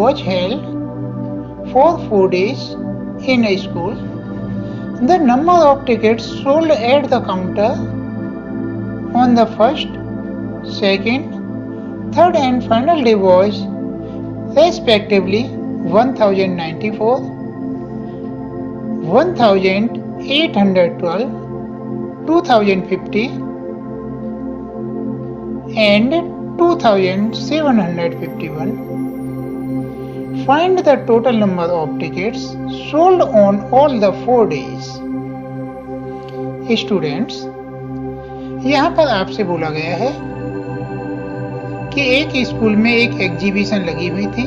was held for 4 days in a school. The number of tickets sold at the counter on the first, second, third and final day was respectively 1094, 1812, 2050 and 2751. Find the total number of tickets sold on all the 4 days. Students, यहाँ पर आपसे बोला गया है कि एक school में एक एग्जीबिशन लगी हुई थी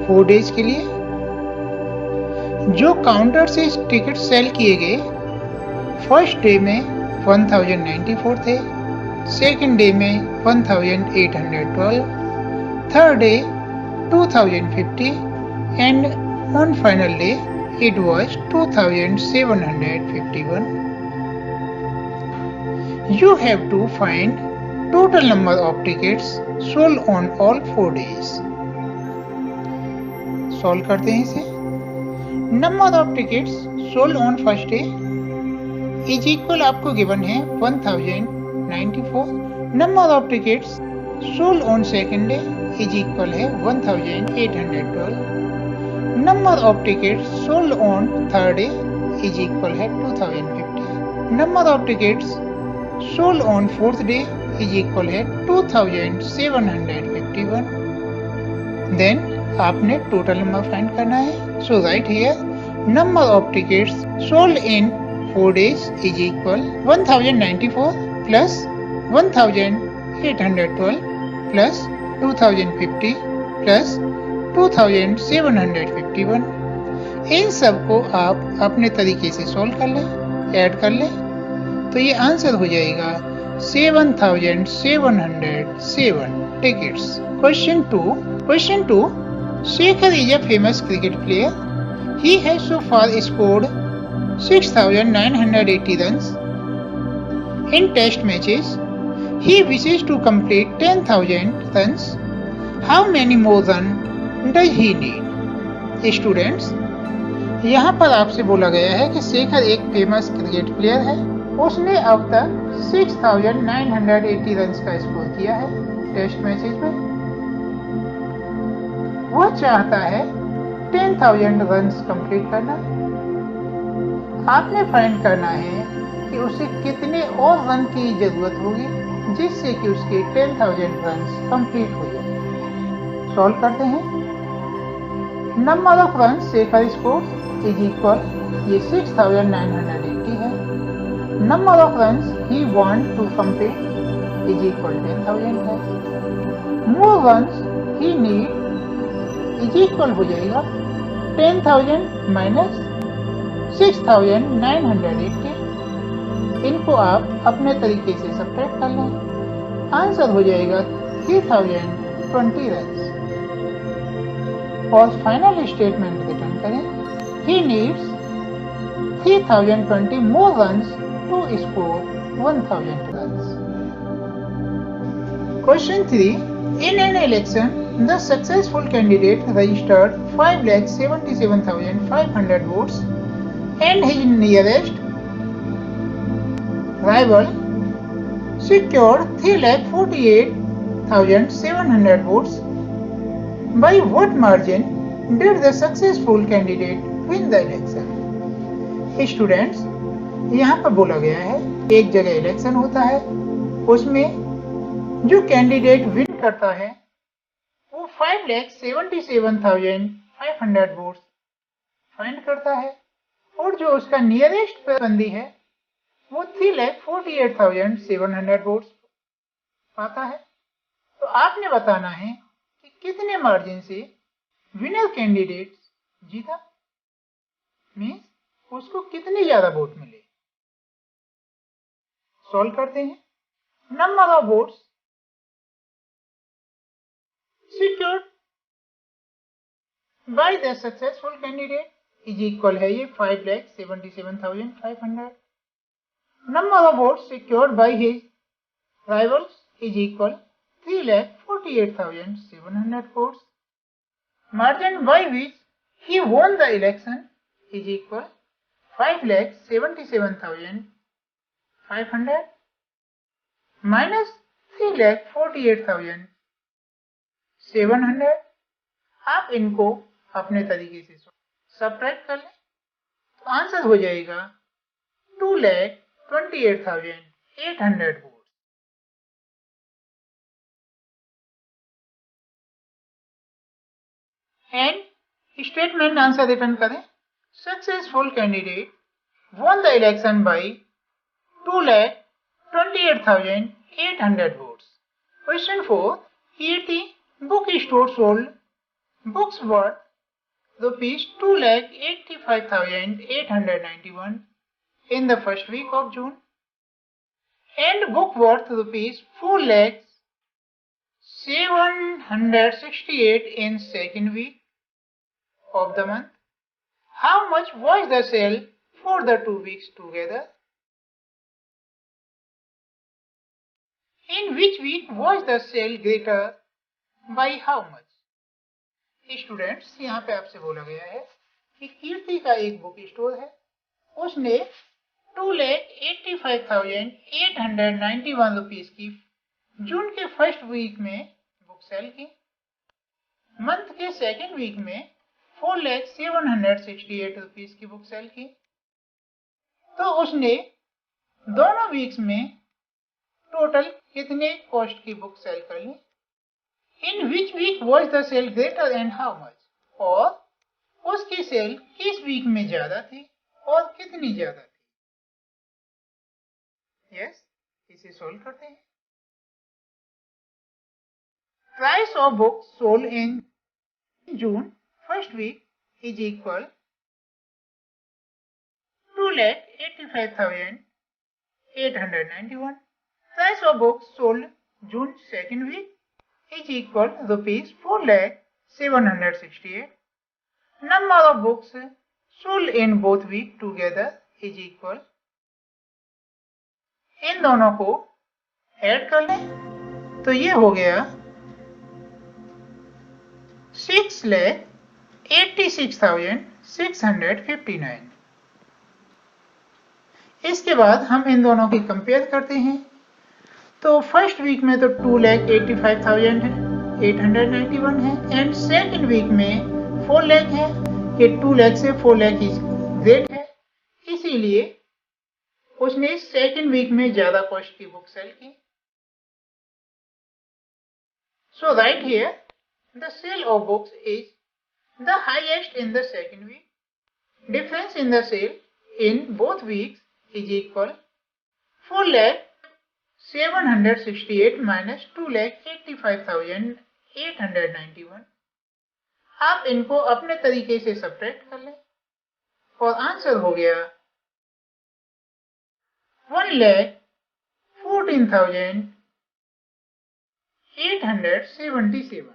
4 डेज के लिए। जो काउंटर से टिकट सेल किए गए फर्स्ट डे में 1094 थे, सेकंड डे में 1812, third day 2050 and on final day it was 2751. You have to find total number of tickets sold on all 4 days. Solve करते हैं इसे। Number of tickets sold on first day is equal आपको given है 1094. Number of tickets sold on second day is equal है 1812. Number of tickets sold on third day is equal है 2050. Number of tickets sold on fourth day is equal है 2751. Then आपने total number find करना है. So right here number of tickets sold in 4 days is equal 1094 plus 1812 plus 2050 plus 2751. इन सब को आप अपने तरीके से सॉल्व कर लें, ऐड कर लें, तो ये आंसर हो जाएगा 7707 tickets. Question 2. Shekhar is a famous cricket player. He has so far scored 6,980 runs in test matches. He wishes to complete 10,000 runs. How many more runs does he need? Students, यहाँ पर आपसे बोला गया है कि शेखर एक फेमस क्रिकेट प्लेयर है। उसने अब तक 6,980 रन का स्कोर किया है टेस्ट मैचेस में। वह चाहता है 10,000 रन कंप्लीट करना। आपने फाइंड करना है कि उसे कितने और रन की जरूरत होगी जिससे कि उसके 10,000 रन कंप्लीट हो जाए। सॉल्व करते हैं। Number of run Shekhar score is equal, ये 6,980 है। Number of run he want to complete is equal 10,000 है। More run he need is equal हो जाएगा 10,000 माइनस 6,980। इनको आप अपने तरीके से सब्ट्रैक्ट कर लें, आंसर हो जाएगा 3,020 रन। और फाइनल स्टेटमेंट रिटर्न करें, he needs 3,020 more run to score 1,000 run. Question 3. In an election, the successful candidate registered 5,77,500 votes and his nearest rival secured 3,48,700 votes. By what margin did the successful candidate win the election? Students, यहाँ पर बोला गया है एक जगह election होता है, उसमें जो कैंडिडेट विन करता है वो 5,77,500 वोट्स फाइंड करता है और जो उसका नियरेस्ट प्रतिद्वंदी है वो 3,48,700 वोट्स पाता है। तो आपने बताना है कि कितने मार्जिन से विनर कैंडिडेट जीता, मीन्स उसको कितने ज्यादा वोट मिले। सॉल्व करते हैं। Number of votes secured by the successful candidate is equal है ये 5,77,500. Number of votes secured by his rivals is equal 3,48,700 votes. Margin by which he won the election is equal 5,77,500 minus 3,48,700। आप इनको अपने तरीके से subtract कर लें तो आंसर हो जाएगा 2,28,800 vote. And statement answer return करें। Successful candidate won the election by 2,28,800 votes. Question 4. Here the bookstore sold books worth rupees 2,85,891 in the first week of June and book worth rupees 4,07,68 in second week of the month. How much was the sale for the 2 weeks together? In which week was the sale greater by how much? Students, यहाँ पे आपसे बोला गया है कि कीर्ति का एक book store है, उसने 2,85,891 रुपीज की जून के फर्स्ट वीक में बुक सेल की, मंथ के सेकेंड वीक में 4,07,68 रुपीज की बुक सेल की। तो उसने दोनों वीक्स में टोटल कितने कॉस्ट की बुक सेल कर ली? In which week was the sale greater and how much? और उसकी सेल किस वीक में ज्यादा थी और कितनी ज्यादा थी? यस, इसे सोल्व करते हैं। Price of books sold in June first week is equal 2,85,891. Price of books sold June second week is equal rupees 4,07,68. Number of books sold in both week together is equal. इन दोनों को add कर लें तो ये हो गया 6,86,659। इसके बाद हम इन दोनों की कंपेयर करते हैं तो फर्स्ट वीक में तो 2,85,891 है एंड सेकंड वीक में 4 लाख है। ये 2 लाख से 4 लाख ग्रेट है, इसीलिए उसने सेकंड वीक में ज्यादा कॉस्ट की बुक सेल की। So right here the sale of books is the highest in the second week. Difference in the sale in both weeks is equal 4,07,68 minus 2,85,891. आप इनको अपने तरीके से सब्ट्रैक्ट कर लें और आंसर हो गया 1,14,877.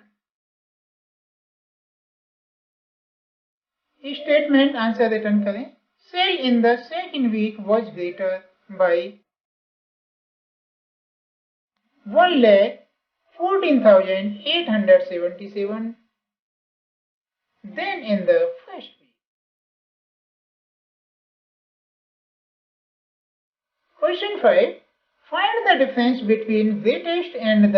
स्टेटमेंट आंसर रिटर्न करें। Sale in the second week was greater by 1,14,877 than in the first week. Question 5. Find the difference between greatest and the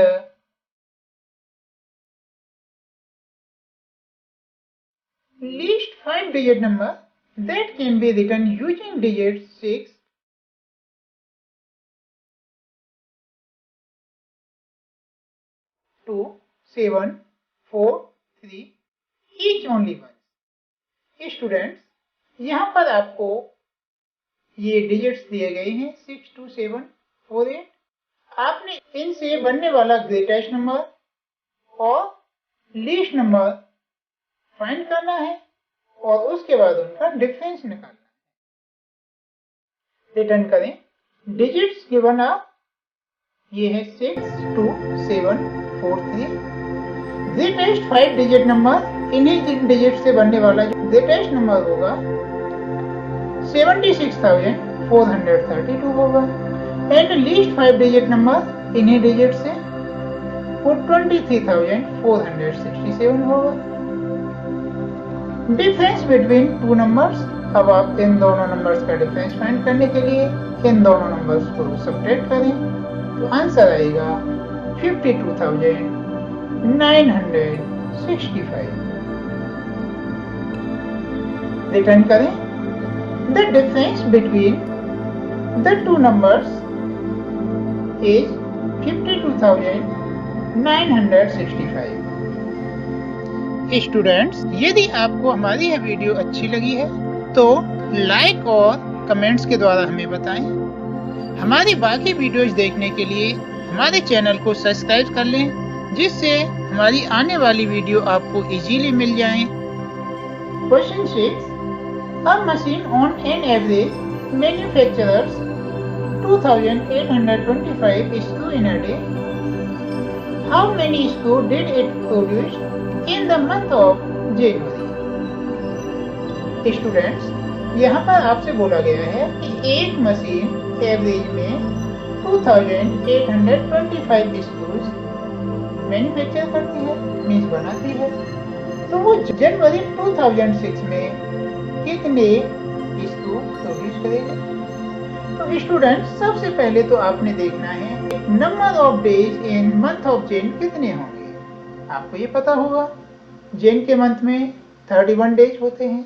least 5-digit number that can be written using digits 6 2 7 4 3 each only once. Students, यहाँ पर आपको ये digits दिए गए हैं 6 2 7 4 8। आपने इनसे बनने वाला ग्रेटेस्ट नंबर और लीस्ट नंबर फाइंड करना है और उसके बाद उनका डिफरेंस निकालना है। रिटर्न करें। डिजिट्स गिवन आप ये है 6 2 7 4 3। ग्रेटेस्ट 5 डिजिट नंबर, इन्हीं डिजिट से बनने वाला जो ग्रेटेस्ट नंबर होगा 76,432 होगा एंड लीस्ट 5 डिजिट नंबर इन्हीं डिजिट से 23,467 होगा। Difference between two numbers. अब आप इन दोनों नंबर्स का डिफरेंस फाइंड करने के लिए इन दोनों नंबर्स को सब्ट्रैक्ट करें तो आंसर आएगा 52,965। रिटर्न करें। The difference between the two numbers is 52,965। Students, यदि आपको हमारी यह वीडियो अच्छी लगी है तो लाइक और कमेंट्स के द्वारा हमें बताएं। हमारी बाकी वीडियोज देखने के लिए हमारे चैनल को सब्सक्राइब कर लें, जिससे हमारी आने वाली वीडियो आपको इजीली मिल जाएं। Question 6, a machine on an average manufacturers 2,825 screw in a day. How many screw did it produce in the month of January? Students, यहाँ पर आपसे बोला गया है कि एक मशीन एवरेज में 2,825 स्क्रूज मैन्युफैक्चर करती है, मीन्स बनाती है। तो वो जनवरी 2006 में कितने स्क्रू प्रोड्यूस करेगी? तो स्टूडेंट्स, सबसे पहले तो आपने देखना है number of days in month of Jain कितने होंगे। आपको ये पता होगा जैन के मंथ में 31 डेज होते हैं।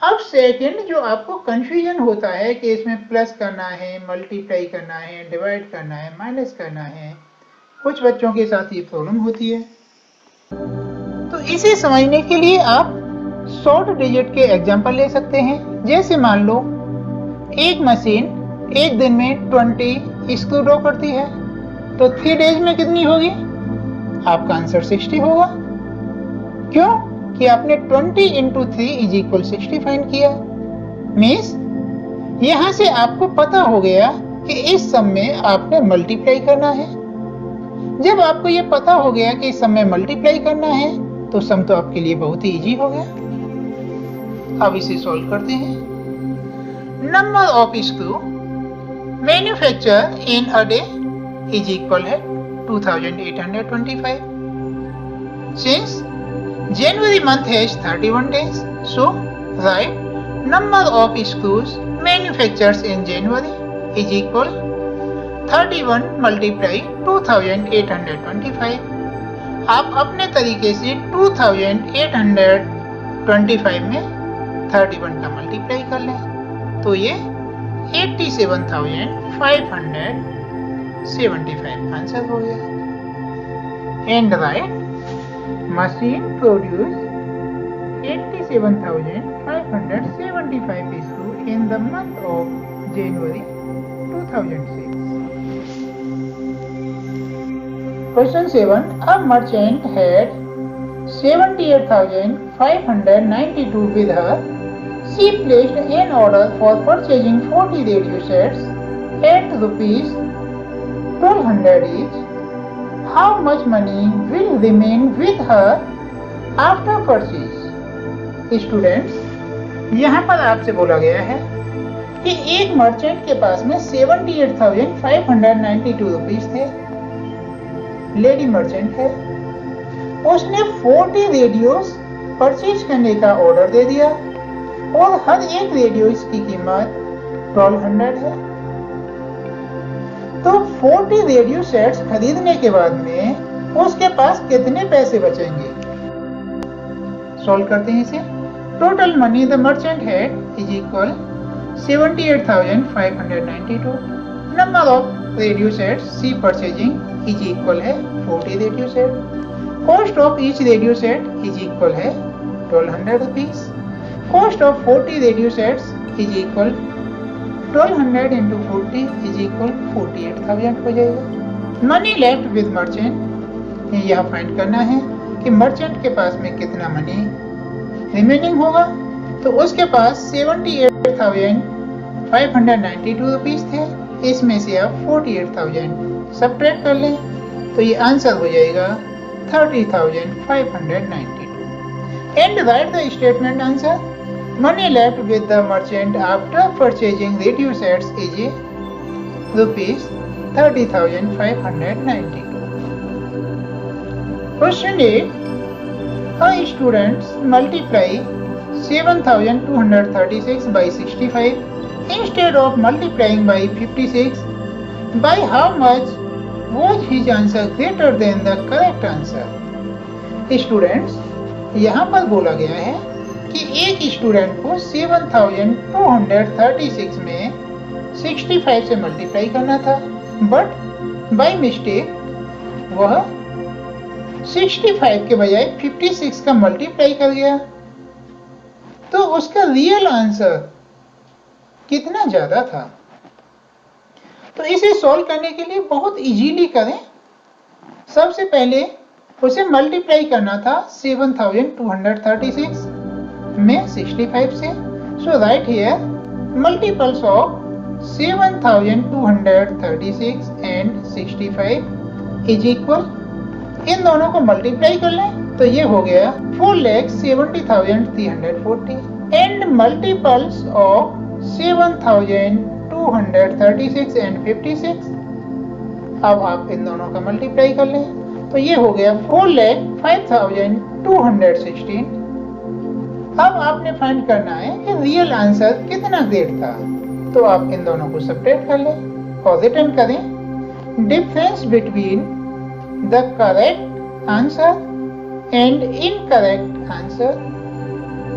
अब सेकंड जो आपको कंफ्यूजन होता है कि इसमें प्लस करना है, मल्टीप्लाई करना है, डिवाइड करना है, माइनस करना है, कुछ बच्चों के साथ ये प्रॉब्लम होती है। तो इसे समझने के लिए आप शॉर्ट डिजिट के एग्जांपल ले सकते हैं। जैसे मान लो एक मशीन एक दिन में 20 स्क्रू ड्रॉ करती है, तो 3 डेज में कितनी होगी? आपका आंसर 60 होगा। क्यों? कि आपने 20 × 3 = 60 फाइंड किया। मीन्स यहां से आपको पता हो गया कि इस सम में आपने मल्टीप्लाई करना है। जब आपको ये पता हो गया कि इस सम में मल्टीप्लाई करना है तो सम तो आपके लिए बहुत ही इजी हो गया। अब इसे सॉल्व करते हैं। Number of screw manufacture in a day is equal है 2,825। Since January month has 31 days, so write number of screws manufactured in January is equal 31 × 2,825। आप अपने तरीके से 2,825 में 31 का मल्टीप्लाई कर लें तो ये 87,575 आंसर हो गया। And right machine produced 87,575 screw in the month of January 2006. Question 7. A merchant had 78,592 with her. She placed an order for purchasing 40 radio sets at ₹1,200 each. How much money will remain with her after purchase? Students, यहाँ पर आपसे बोला गया है कि एक merchant के पास में 78,592 रुपीस थे, लेडी मर्चेंट है। उसने 40 रेडियोस परचेज करने का ऑर्डर दे दिया और हर एक रेडियो की कीमत 1200 है। तो 40 रेडियो सेट्स खरीदने के बाद में उसके पास कितने पैसे बचेंगे? सॉल्व करते हैं इसे। Total money the merchant had is equal 78,592। Number of radio sets she purchasing is equal है 40 radio set. Cost of each radio set is equal है 1200 rupees. Cost of 40 radio sets is equal 1200 × 40 is equal 48,000 हो जाएगा। Money left with merchant, यह find करना है कि merchant के पास में कितना मनी रिमेनिंग होगा। तो उसके पास 78,592 रुपीस थे, इसमें से आप 48,000 सब्ट्रैक्ट कर लें तो ये आंसर हो जाएगा 30,592। And right the statement answer. Money left with the merchant after purchasing radio sets is ₹30,592. Question 8. A student multiply 7236 by 65 instead of multiplying by 56. By how much was his answer greater than the correct answer? Students, यहाँ पर बोला गया है कि एक student को 7236 में 65 से मल्टीप्लाई करना था, बट बाय मिस्टेक वह 65 के बजाय 56 का मल्टीप्लाई कर गया। तो उसका रियल आंसर कितना ज्यादा था? तो इसे सॉल्व करने के लिए बहुत इजीली करें। सबसे पहले उसे मल्टीप्लाई करना था 7236 में 65 से। So right here multiples of 7236 and 65 is equal, इन दोनों को मल्टीप्लाई कर लें तो ये हो गया 4,70,340 एंड मल्टीपल्स ऑफ 7236 एंड 56। अब आप इन दोनों का मल्टीप्लाई कर लें तो ये हो गया 4,05,216। अब आपने फाइंड करना है कि रियल आंसर कितना ग्रेट था। तो आप इन दोनों को सेपरेट कर लें और रिटर्न करें difference between the correct answer and incorrect answer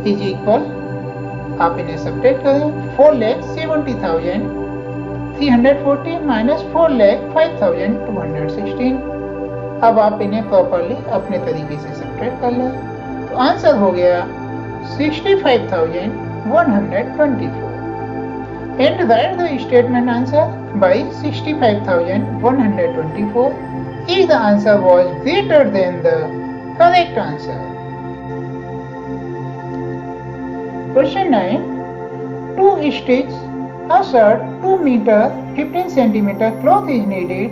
is equal, आप इन्हें सेपरेट करें 4,70,340 माइनस 4,05,216। अब आप इन्हें प्रॉपरली अपने तरीके से सेपरेट कर लें तो आंसर हो गया 65,124 and right the statement answer by 65,124 if the answer was greater than the correct answer. Question 9. To stitch a shirt 2 meter 15 centimeter cloth is needed.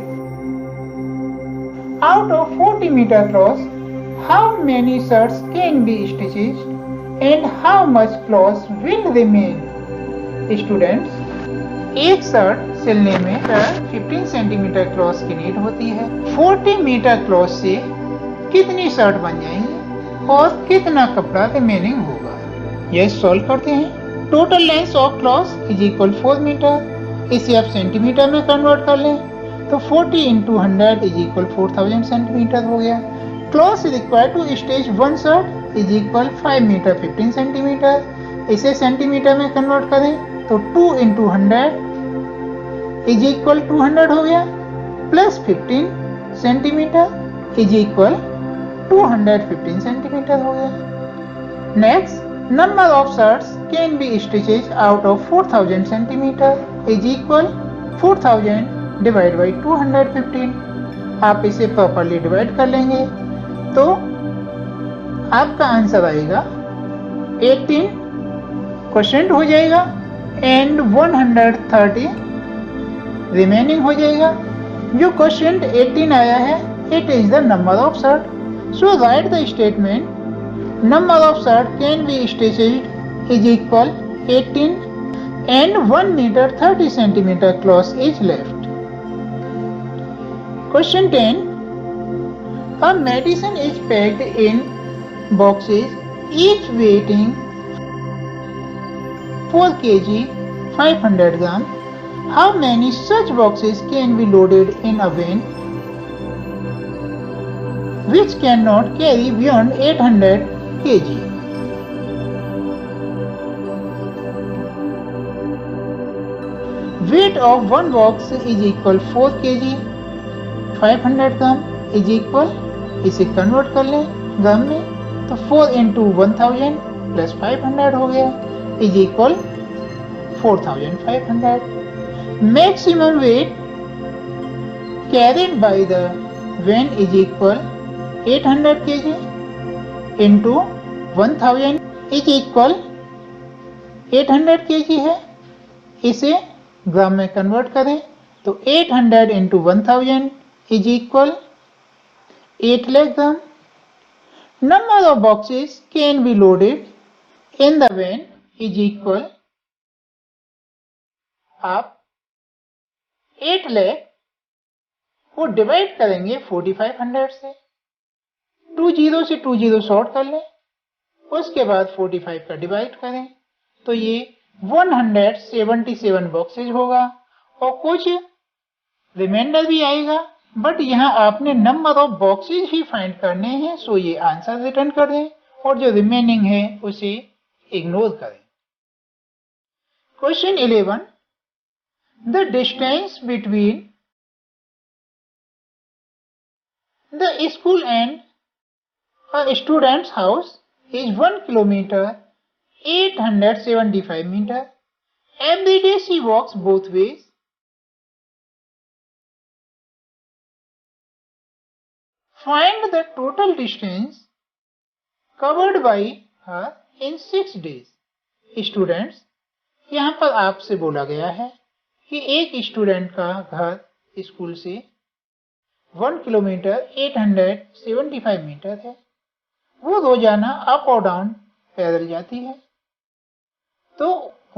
Out of 40 meter cloth, how many shirts can be stitched and how much cloth will remain? Students, एक shirt सिलने में 15 centimetre cloth की need होती है। 40 metre cloth से कितनी shirt बन जाएंगी और कितना कपड़ा रिमेनिंग होगा? यह सॉल्व करते हैं। Total length of cloth is equal 4 metre. इसे आप सेंटीमीटर में कन्वर्ट कर लें तो 40 into 100 इज इक्वल 4000 सेंटीमीटर हो गया। Cloth required to stitch one shirt is equal 5 metre 15 centimetre. इसे सेंटीमीटर में कन्वर्ट करें तो 2 into 100 इज इक्वल 200 हो गया, plus 15 centimetre is equal 215 centimetre हो गया। Next, number of shirts can be stitches out of 4000 centimetre is equal 4000 divide by 215। आप इसे प्रॉपरली डिवाइड कर लेंगे तो आपका आंसर आएगा 18 क्वोशंट हो जाएगा एंड 130 रिमेनिंग हो जाएगा। जो क्वोशंट 18 आया है it is the number of shirt. So right the statement number of shirt can be stitched is equal 18 and 1 metre 30 centimetre cloth is left. Question 10. A medicine is packed in boxes, each weighing 4 kg 500 gram. How many such boxes can be loaded in a van which cannot carry beyond 800 kg? Weight of one box is equal 4 kg 500 gram is equal, इसे convert कर लें ग्राम में तो 4 into 1000 plus 500 हो गया is equal 4500। Maximum weight carried by the van is equal 800 kg into 1000 is equal 800 kg है। इसे ग्राम में कन्वर्ट करें तो 800 into 1000 is equal 8 lakh gram. Number of boxes can be loaded in the van is equal, आप 8 लाख को divide करेंगे 4500 से, 20 से 20 शॉर्ट कर लें उसके बाद 45 का डिवाइड करें तो ये 177 बॉक्सेज होगा और कुछ रिमाइंडर भी आएगा, बट यहाँ आपने number of boxes he find करने हैं, सो ये आंसर रिटर्न कर दें और जो रिमेनिंग है उसे इग्नोर करें। Question 11, the distance between the school and a student's house is 1 kilometer 875 meter. Every day she walks both ways. Find the total distance covered by her in 6 days. Students, यहाँ पर आपसे बोला गया है कि एक स्टूडेंट का घर स्कूल से 1 किलोमीटर 875 मीटर है। वो रोजाना अप और डाउन पैदल जाती है। तो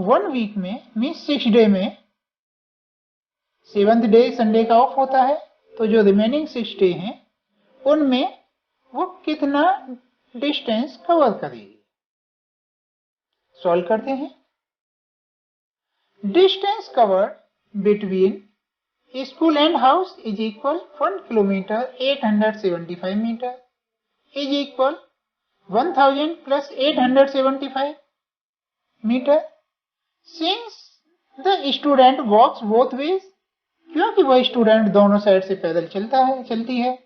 1 वीक में मीन्स 6 डे में 7th डे संडे का ऑफ होता है, तो जो रिमेनिंग 6 डे हैं उनमें वो कितना डिस्टेंस कवर करेगी। सॉल्व करते हैं। Distance covered between school and house is equal 1 kilometre 875 metre is equal 1000 plus 875 meter. Since the student walks both ways, क्योंकि वह स्टूडेंट दोनों साइड से पैदल चलती है,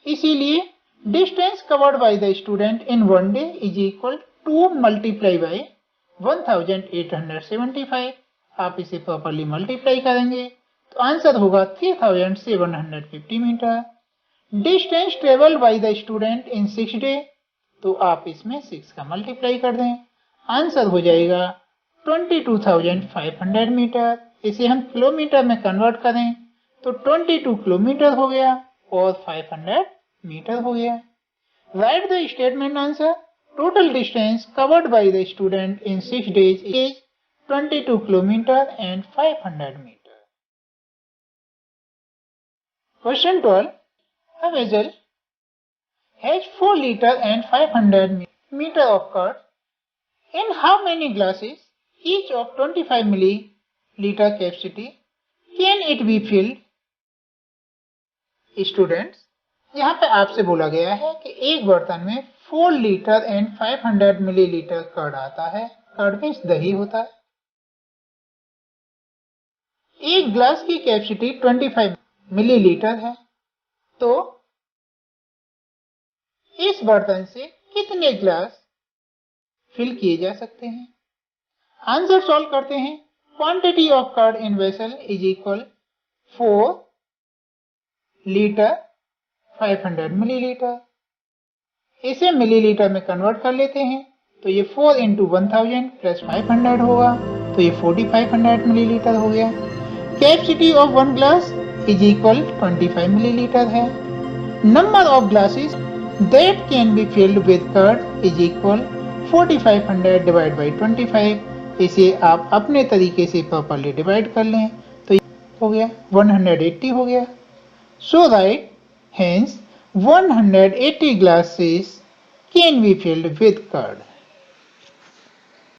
इसीलिए distance covered by the student in 1 day is equal 2 multiply by 1875। आप इसे प्रॉपरली मल्टीप्लाई करेंगे तो आंसर होगा 3750 metre. Distance travelled by the student in 6 day, तो आप इसमें 6 का मल्टीप्लाई कर दें, आंसर हो जाएगा 22,500 मीटर। इसे हम किलोमीटर में कन्वर्ट करें तो 22 किलोमीटर हो गया और 500 मीटर हो गया। Write the statement answer. Total distance covered by the student in 6 days is 22 kilometre and 500 metre. Question 12, a vessel has 4 liter and 500 meter of curd. In how many glasses, each of 25 milliliter capacity, can it be filled? Students, यहाँ पे आपसे बोला गया है कि एक बर्तन में 4 लीटर एंड 500 मिलीलीटर कर्ड आता है। कर्ड मीन्स दही होता है। एक ग्लास की कैपेसिटी 25 मिलीलीटर है, तो इस बर्तन से कितने ग्लास फिल किए जा सकते हैं। आंसर सॉल्व करते हैं। Quantity of curd in vessel is equal 4 litre 500 millilitre. इसे मिलीलीटर में कन्वर्ट कर लेते हैं तो ये 4 into 1000 प्लस 500 होगा, तो ये 4500 मिलीलीटर हो गया। Capacity of 1 glass is equal 25 millilitre है। Number of glasses that can be filled with curd is equal 4500 divided by 25। इसे आप अपने तरीके से प्रॉपर्ली डिवाइड कर लें तो हो गया 180 हो गया। सो right hence 180 glasses can be filled with curd।